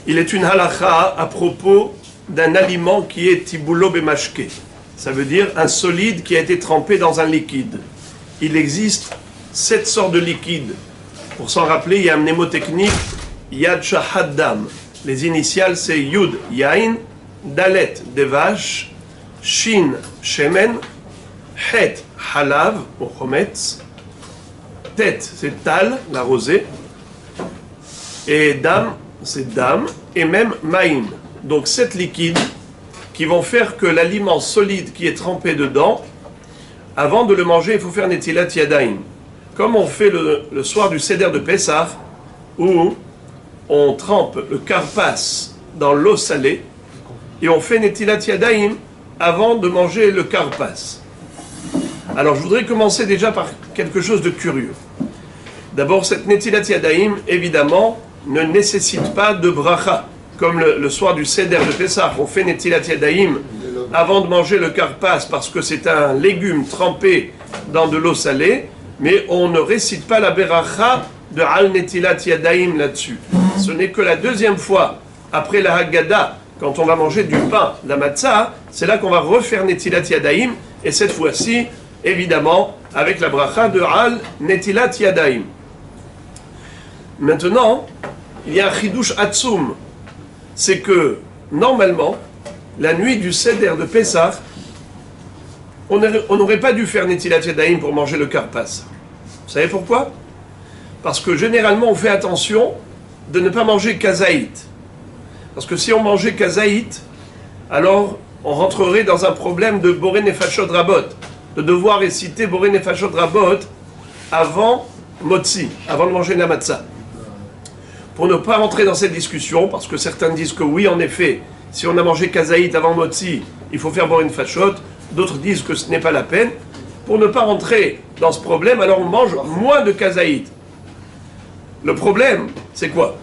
il est une halakha à propos d'un aliment qui est tibulo bemashke. Ça veut dire un solide qui a été trempé dans un liquide. Il existe 7 sortes de liquides. Pour s'en rappeler, il y a un mnémotechnique Yad Shahad Dam. Les initiales, c'est Yud, Yain, Dalet, des vaches, Shin, Shemen, Het, Halav, ou Chometz, Tet, c'est Tal, la rosée, et Dam, c'est Dam, et même Maïm. Donc 7 liquides qui vont faire que l'aliment solide qui est trempé dedans, avant de le manger, il faut faire Netilat Yadayim. Comme on fait le soir du Seder de Pessah, où on trempe le karpas dans l'eau salée, et on fait Netilat Yadayim avant de manger le karpas. Alors je voudrais commencer déjà par quelque chose de curieux. D'abord, cette Netilat Yadayim, évidemment, ne nécessite pas de bracha. Comme le soir du Seder de Pessah, on fait Netilat Yadayim avant de manger le karpas parce que c'est un légume trempé dans de l'eau salée, mais on ne récite pas la beracha de Al Netilat Yadayim là-dessus. Ce n'est que la deuxième fois, après la Haggadah, quand on va manger du pain, la matzah, c'est là qu'on va refaire Netilat Yadayim, et cette fois-ci, évidemment, avec la bracha de Al Netilat Yadayim. Maintenant, il y a un chidouche atzum, c'est que, normalement, la nuit du Seder de Pessah, on n'aurait pas dû faire Netilat Yadayim pour manger le karpas. Vous savez pourquoi? Parce que généralement, on fait attention de ne pas manger kazaït. Parce que si on mangeait kazaït, alors on rentrerait dans un problème de Boré Nefashot Rabot, de devoir réciter Boré Nefashot Rabot avant Motzi, avant de manger la matzah. Pour ne pas rentrer dans cette discussion, parce que certains disent que oui, en effet, si on a mangé kazaït avant Motzi, il faut faire Boré Nefashot, d'autres disent que ce n'est pas la peine. Pour ne pas rentrer dans ce problème, alors on mange moins de kazaït. Le problème, c'est quoi?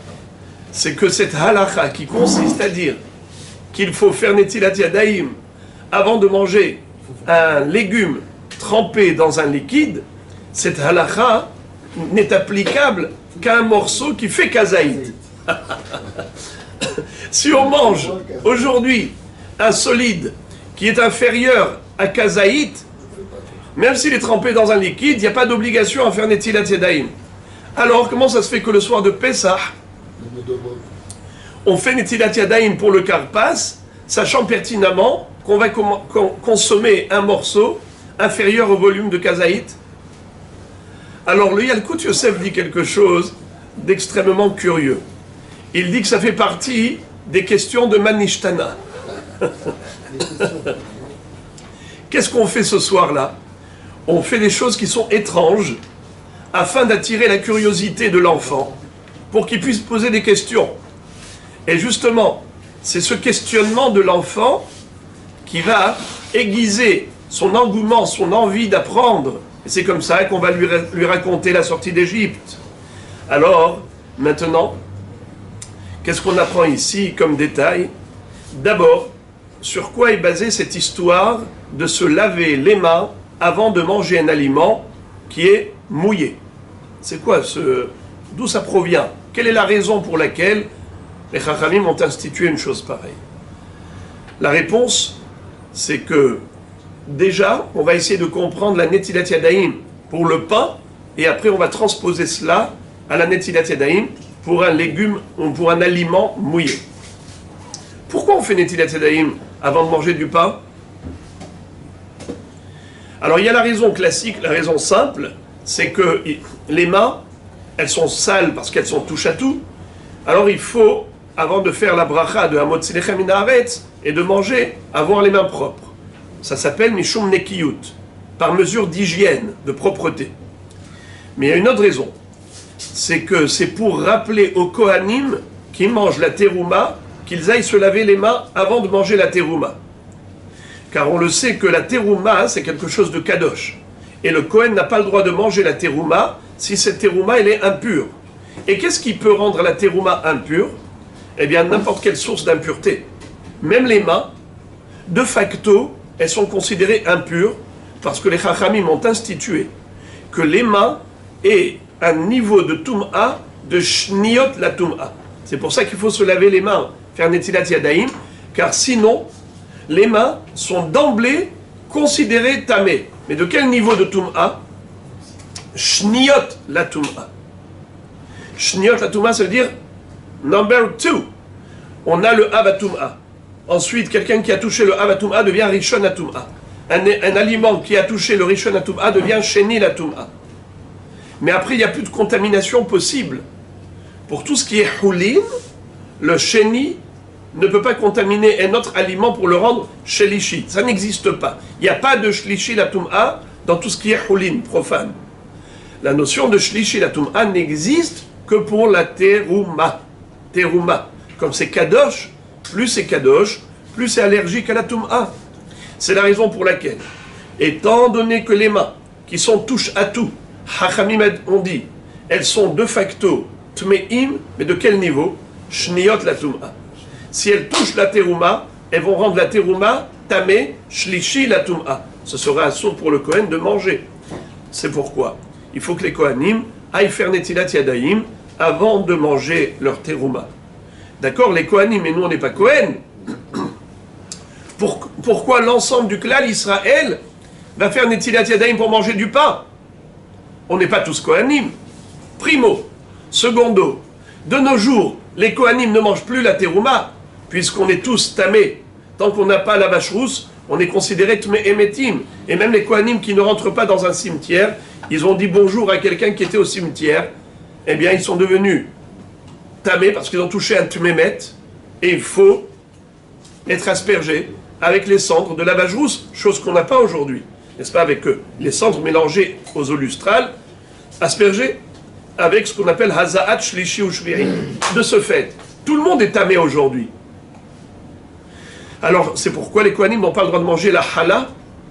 C'est que cette halakha qui consiste à dire qu'il faut faire Netilat Yadayim avant de manger un légume trempé dans un liquide, cette halakha n'est applicable qu'à un morceau qui fait kazaït. Si on mange aujourd'hui un solide qui est inférieur à kazaït, même s'il est trempé dans un liquide, il n'y a pas d'obligation à faire Netilat Yadayim. Alors, comment ça se fait que le soir de Pessah, on fait Netilat Yadayim pour le karpas, sachant pertinemment qu'on va consommer un morceau inférieur au volume de kazaït? Alors, le Yalkut Yosef dit quelque chose d'extrêmement curieux. Il dit que ça fait partie des questions de Manishtana. Qu'est-ce qu'on fait ce soir-là? On fait des choses qui sont étranges afin d'attirer la curiosité de l'enfant pour qu'il puisse poser des questions. Et justement, c'est ce questionnement de l'enfant qui va aiguiser son engouement, son envie d'apprendre. Et c'est comme ça qu'on va lui raconter la sortie d'Égypte. Alors, maintenant, qu'est-ce qu'on apprend ici comme détail? D'abord, sur quoi est basée cette histoire de se laver les mains avant de manger un aliment qui est mouillé? C'est quoi d'où ça provient? Quelle est la raison pour laquelle les Chachamim ont institué une chose pareille? La réponse, c'est que déjà, on va essayer de comprendre la Netilat Yadayim pour le pain, et après on va transposer cela à la Netilat Yadayim pour un légume ou pour un aliment mouillé. Pourquoi on fait Netilat Yadayim avant de manger du pain? Alors il y a la raison classique, la raison simple, c'est que les mains, elles sont sales parce qu'elles sont touche à tout. Alors il faut, avant de faire la bracha de Hamotzi Lechem min haaretz et de manger, avoir les mains propres. Ça s'appelle Mishum Nekiyut, par mesure d'hygiène, de propreté. Mais il y a une autre raison, c'est que c'est pour rappeler aux Kohanim qui mangent la terouma qu'ils aillent se laver les mains avant de manger la terouma. Car on le sait que la terouma, c'est quelque chose de kadosh. Et le Kohen n'a pas le droit de manger la terouma si cette terouma, elle est impure. Et qu'est-ce qui peut rendre la terouma impure? Eh bien, n'importe quelle source d'impureté. Même les mains, de facto, elles sont considérées impures parce que les Chachamim ont institué que les mains aient un niveau de Tum'a de Shniot la Tum'a. C'est pour ça qu'il faut se laver les mains, faire Netilat Yadayim, car sinon, les mains sont d'emblée considérées tamées. Mais de quel niveau de Tum'a? Shniot la Tum'a. Shniot la Tum'a, ça veut dire number 2. On a le Avatum'a. Ensuite, quelqu'un qui a touché le Avatum'a devient Rishon Atum'a. Un aliment qui a touché le Rishon Atum'a devient Sheni la Tum'a. Mais après, il n'y a plus de contamination possible. Pour tout ce qui est Hulin, le Sheni ne peut pas contaminer un autre aliment pour le rendre Shelishi. Ça n'existe pas. Il n'y a pas de Shlishi la Tum'a dans tout ce qui est Hulin, profane. La notion de Shlishi la Tum'a n'existe que pour la Teruma. Teruma. Comme c'est Kadosh, plus c'est Kadosh, plus c'est allergique à la Tum'a. C'est la raison pour laquelle, étant donné que les mains qui sont touche à tout, Hachamim ont dit, elles sont de facto Tme'im, mais de quel niveau? Shniot la Tum'a. Si elles touchent la Teruma, elles vont rendre la Teruma Tamé, Shlishi la Tum'a. Ce sera assourd pour le Kohen de manger. C'est pourquoi il faut que les Kohanim aillent faire Netilat Yadayim avant de manger leur Teruma. D'accord, les Kohanim, mais nous on n'est pas Kohen. Pourquoi l'ensemble du Klal Israël va faire Netilat Yadayim pour manger du pain? On n'est pas tous Kohanim. Primo. Secondo. De nos jours, les Kohanim ne mangent plus la Teruma, puisqu'on est tous tamés. Tant qu'on n'a pas la vache rousse, on est considéré Tme'emetim. Et même les Kohanim qui ne rentrent pas dans un cimetière, ils ont dit bonjour à quelqu'un qui était au cimetière, eh bien ils sont devenus tamés parce qu'ils ont touché un Tme'emet, et il faut être aspergé avec les cendres de la vache rousse, chose qu'on n'a pas aujourd'hui, n'est-ce pas, avec les cendres mélangées aux eaux lustrales, aspergées avec ce qu'on appelle Haza'at Shlishi ou Shviri. De ce fait, tout le monde est tamé aujourd'hui. Alors, c'est pourquoi les Kohanim n'ont pas le droit de manger la Hala,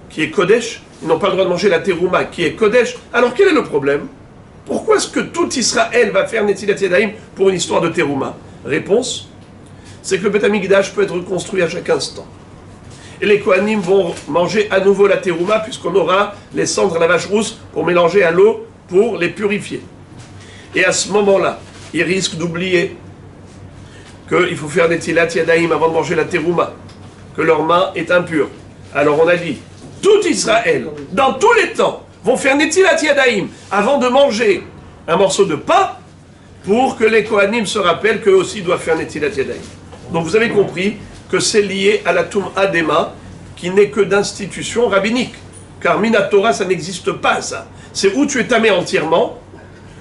qui est Kodesh, ils n'ont pas le droit de manger la Teruma, qui est Kodesh. Alors, quel est le problème? Pourquoi est-ce que tout Israël va faire Netilat Yadayim pour une histoire de Teruma? Réponse, c'est que le Beth Amikdash peut être reconstruit à chaque instant. Et les Kohanim vont manger à nouveau la Teruma, puisqu'on aura les cendres de la vache rousse pour mélanger à l'eau, pour les purifier. Et à ce moment-là, ils risquent d'oublier qu'il faut faire Netilat Yadayim avant de manger la Teruma, que leur main est impure. Alors on a dit, tout Israël, dans tous les temps, vont faire Netilat Yadayim avant de manger un morceau de pain, pour que les Kohanim se rappellent qu'eux aussi doivent faire Netilat Yadayim. Donc vous avez compris que c'est lié à la Tum'a des mains, qui n'est que d'institution rabbinique. Car Minatora, ça n'existe pas, ça. C'est où tu es tamé entièrement,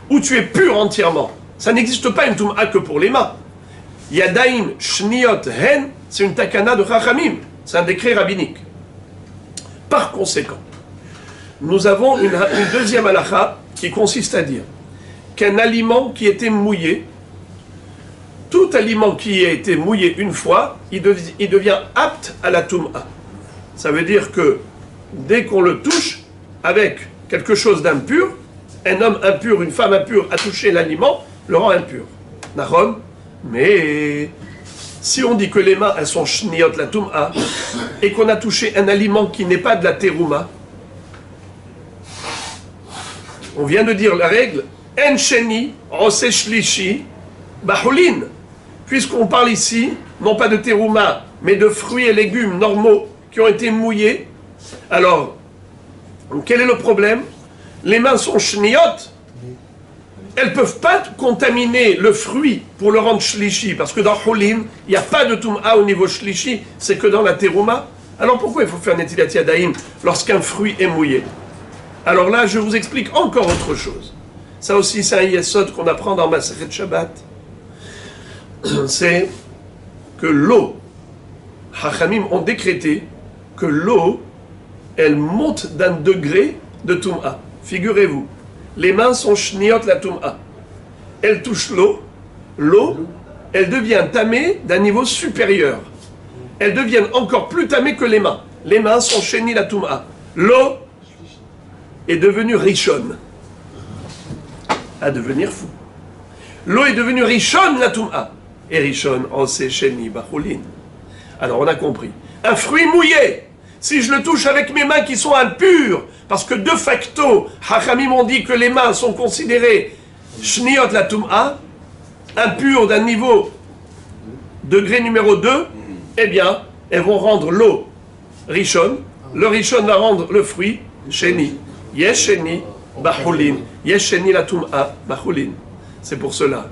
où tu es pur entièrement. Ça n'existe pas une Tum'a que pour les mains. Yadaim, Shniot, Hen, c'est une takana de Chachamim. C'est un décret rabbinique. Par conséquent, nous avons une deuxième halakha qui consiste à dire qu'un aliment qui était mouillé, tout aliment qui a été mouillé une fois, il devient apte à la Tum'a. Ça veut dire que dès qu'on le touche avec quelque chose d'impur, un homme impur, une femme impure a touché l'aliment, le rend impur. Nahon, mais si on dit que les mains, elles sont shniot la Tum'a, et qu'on a touché un aliment qui n'est pas de la Teruma, on vient de dire la règle, en sheni, ose shlishi, bahulin. Puisqu'on parle ici, non pas de Teruma, mais de fruits et légumes normaux qui ont été mouillés, alors, quel est le problème? Les mains sont shniot, elles ne peuvent pas contaminer le fruit pour le rendre shlishi, parce que dans Hulin, il n'y a pas de Tum'a au niveau shlishi, c'est que dans la Teruma. Alors pourquoi il faut faire Netilat Yadayim lorsqu'un fruit est mouillé? Alors là, je vous explique encore autre chose. Ça aussi, c'est un yesod qu'on apprend dans Masechet Shabbat. C'est que l'eau, Hachamim ont décrété que l'eau, elle monte d'un degré de Tum'a. Figurez-vous, les mains sont shniot la Tum'a. Elles touchent l'eau, elle devient tamée d'un niveau supérieur. Elles deviennent encore plus tamées que les mains. Les mains sont sheni la Tum'a. L'eau est devenue rishon. À devenir fou. L'eau est devenue rishon la Tum'a. Et rishon, on sait sheni bachulin. Alors on a compris. Un fruit mouillé, si je le touche avec mes mains qui sont impures, parce que de facto, Hachamim ont dit que les mains sont considérées shniot la Tum'a, impures d'un niveau degré numéro 2, eh bien, elles vont rendre l'eau rishon. Le rishon va rendre le fruit sheni. Yesh sheni bachulin. Yesh sheni la tum'a bachulin. C'est pour cela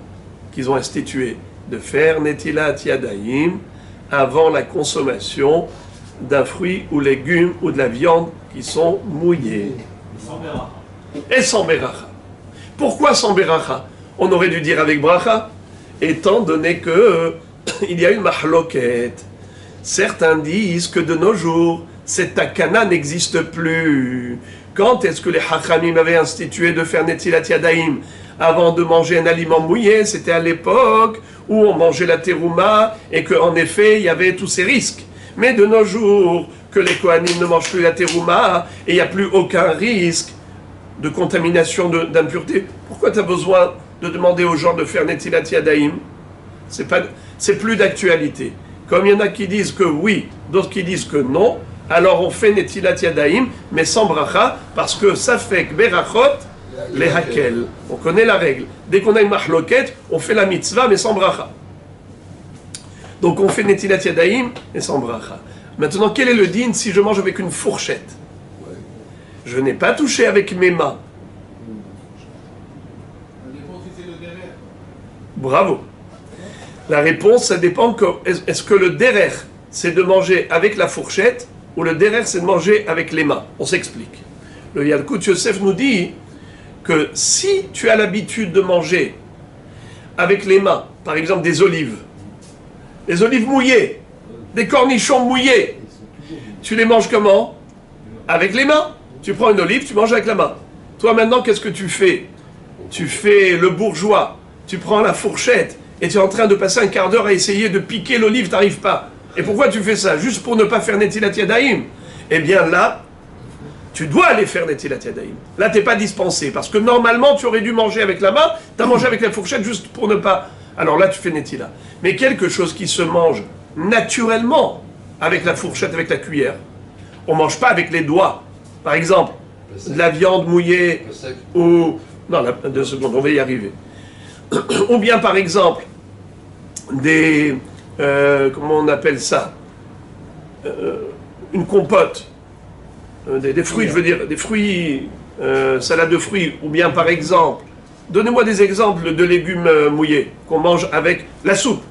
qu'ils ont institué de faire netilat yadayim avant la consommation d'un fruit ou légume ou de la viande qui sont mouillés. Et sans beracha. Pourquoi sans beracha? On aurait dû dire avec bracha, étant donné que il y a une mahloket. Certains disent que de nos jours, cette takana n'existe plus. Quand est-ce que les hachamim avaient institué de faire netilat yadayim avant de manger un aliment mouillé? C'était à l'époque où on mangeait la terouma et qu'en effet, il y avait tous ces risques. Mais de nos jours, que les kohanim ne mangent plus la terouma et il n'y a plus aucun risque de contamination d'impureté, pourquoi tu as besoin de demander aux gens de faire netilat yadayim? C'est plus d'actualité. Comme il y en a qui disent que oui, d'autres qui disent que non, alors on fait netilat yadayim, mais sans bracha, parce que ça fait que berachot les hakel. On connaît la règle. Dès qu'on a une mahloket, on fait la mitzvah, mais sans bracha. Donc on fait netilat yadayim, mais sans bracha. Maintenant, quel est le din si je mange avec une fourchette? Je n'ai pas touché avec mes mains. Bravo. La réponse, ça dépend. Est-ce que le derer, c'est de manger avec la fourchette, ou le derer, c'est de manger avec les mains? On s'explique. Le Yalkut Yosef nous dit que si tu as l'habitude de manger avec les mains, par exemple des olives mouillées, des cornichons mouillés, tu les manges comment? Avec les mains. Tu prends une olive, tu manges avec la main. Toi maintenant, qu'est-ce que tu fais? Tu fais le bourgeois, tu prends la fourchette et tu es en train de passer un quart d'heure à essayer de piquer l'olive, tu n'arrives pas. Et pourquoi tu fais ça? Juste pour ne pas faire netilat yadayim? Eh bien là, tu dois aller faire netilat yadayim. Là, tu n'es pas dispensé, parce que normalement, tu aurais dû manger avec la main, tu as mangé avec la fourchette juste pour ne pas... Alors là, tu fais netilat. Mais quelque chose qui se mange naturellement avec la fourchette, avec la cuillère, on ne mange pas avec les doigts. Par exemple, de la viande mouillée ou... Non, 2 secondes, on va y arriver. Ou bien, par exemple, des... comment on appelle ça? Une compote. Des fruits, je veux dire, des fruits, salade de fruits. Ou bien, par exemple, donnez-moi des exemples de légumes mouillés qu'on mange avec la soupe,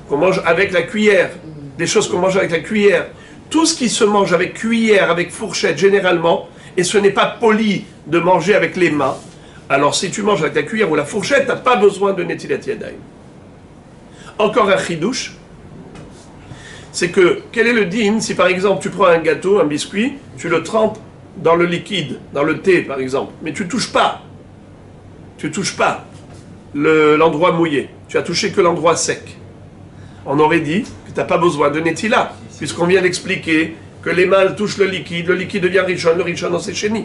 qu'on mange avec la cuillère, des choses qu'on mange avec la cuillère. Tout ce qui se mange avec cuillère, avec fourchette, généralement, et ce n'est pas poli de manger avec les mains, alors si tu manges avec la cuillère ou la fourchette, tu n'as pas besoin de netilat yadayim. Encore un chidouche, c'est que, quel est le din si par exemple tu prends un gâteau, un biscuit, tu le trempes dans le liquide, dans le thé par exemple, mais tu ne touches pas l'endroit mouillé, tu as touché que l'endroit sec. On aurait dit que tu n'as pas besoin de netila, puisqu'on vient d'expliquer que les mains touchent le liquide devient rishon, le rishon c'est sheni.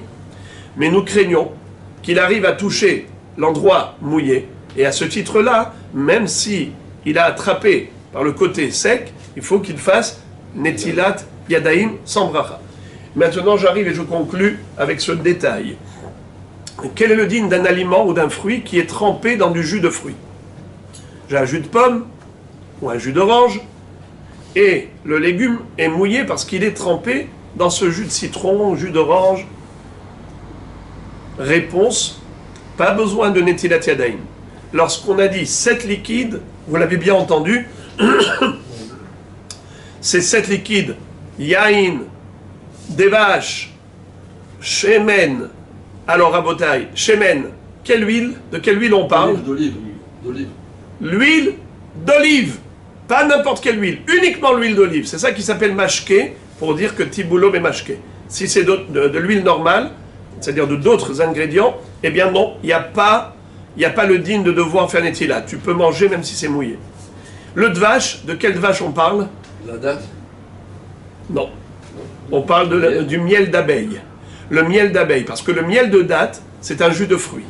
Mais nous craignons qu'il arrive à toucher l'endroit mouillé, et à ce titre-là, même si il a attrapé par le côté sec, il faut qu'il fasse netilat yadayim sans bracha. Maintenant j'arrive et je conclus avec ce détail. Quel est le din d'un aliment ou d'un fruit qui est trempé dans du jus de fruit? J'ai un jus de pomme ou un jus d'orange, et le légume est mouillé parce qu'il est trempé dans ce jus de citron, jus d'orange. Réponse, pas besoin de netilat yadayim. Lorsqu'on a dit 7 liquides, vous l'avez bien entendu, ces 7 liquides, yain, devash, shemen. Alors rabotaï, shemen, quelle huile? De quelle huile on parle? D'olive. L'huile d'olive. Pas n'importe quelle huile, uniquement l'huile d'olive. C'est ça qui s'appelle mashké, pour dire que tiboulom est mashké. Si c'est de l'huile normale, c'est-à-dire de d'autres ingrédients, eh bien non, il n'y a pas le din de devoir faire netilat. Tu peux manger même si c'est mouillé. Le dvash, de quel dvash on parle? La date? Non. On parle du miel d'abeille. Le miel d'abeille, parce que le miel de date, c'est un jus de fruits.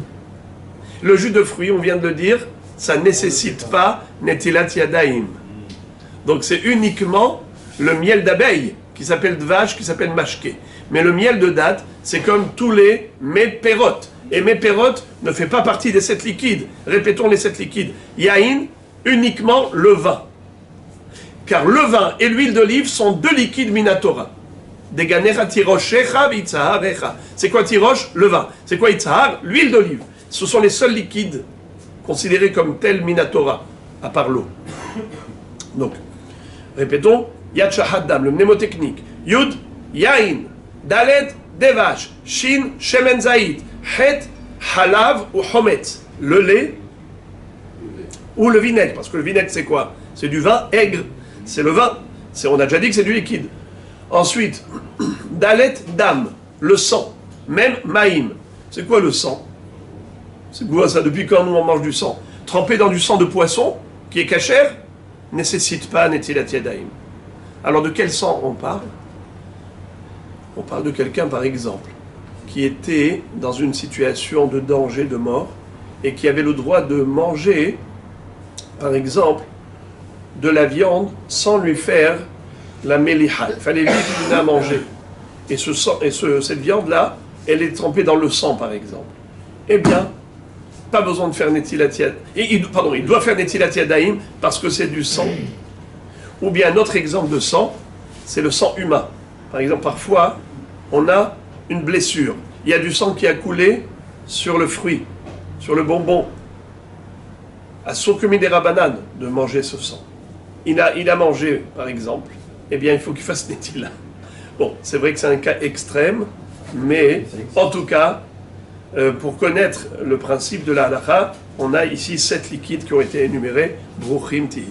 Le jus de fruits, on vient de le dire, ça ne nécessite pas netilat yadayim. Donc c'est uniquement le miel d'abeille qui s'appelle dvash, qui s'appelle mashké. Mais le miel de date, c'est comme tous les mets pérotes. Et Meperot ne fait pas partie des 7 liquides. Répétons les 7 liquides. Yain, uniquement le vin. Car le vin et l'huile d'olive sont 2 liquides minatora. Deganera tiroshecha v'itzaharecha. C'est quoi tirosh? Le vin. C'est quoi itzahar? L'huile d'olive. Ce sont les seuls liquides considérés comme tels minatora, à part l'eau. Donc, répétons, Yad Shahadam, le mnémotechnique. Yud, Yain, Dalet, Devash, Shin, Shemen Zaït, Het, Halav ou Hometz. Le lait ou le vinaigre. Parce que le vinaigre, c'est quoi? C'est du vin aigre. C'est le vin. On a déjà dit que c'est du liquide. Ensuite, Dalet, Dam, le sang. Même Maïm. C'est quoi le sang? C'est quoi ça? Depuis quand nous on mange du sang? Trempé dans du sang de poisson, qui est cachère, nécessite pas Netilat Yadayim. Alors de quel sang on parle? On parle de quelqu'un, par exemple, qui était dans une situation de danger, de mort, et qui avait le droit de manger, par exemple, de la viande sans lui faire la meliha. Il fallait lui donner à manger. Et cette viande-là, elle est trempée dans le sang, par exemple. Eh bien, pas besoin de faire Netilat Yadayim. Il doit faire Netilat Yadayim parce que c'est du sang. Ou bien un autre exemple de sang, c'est le sang humain. Par exemple, parfois, on a une blessure. Il y a du sang qui a coulé sur le fruit, sur le bonbon. Assour que midera banane de manger ce sang. Il a mangé, par exemple, eh bien, il faut qu'il fasse Netilat. Bon, c'est vrai que c'est un cas extrême, mais en tout cas, pour connaître le principe de la halakha, on a ici 7 liquides qui ont été énumérés. Bruchim tiyu.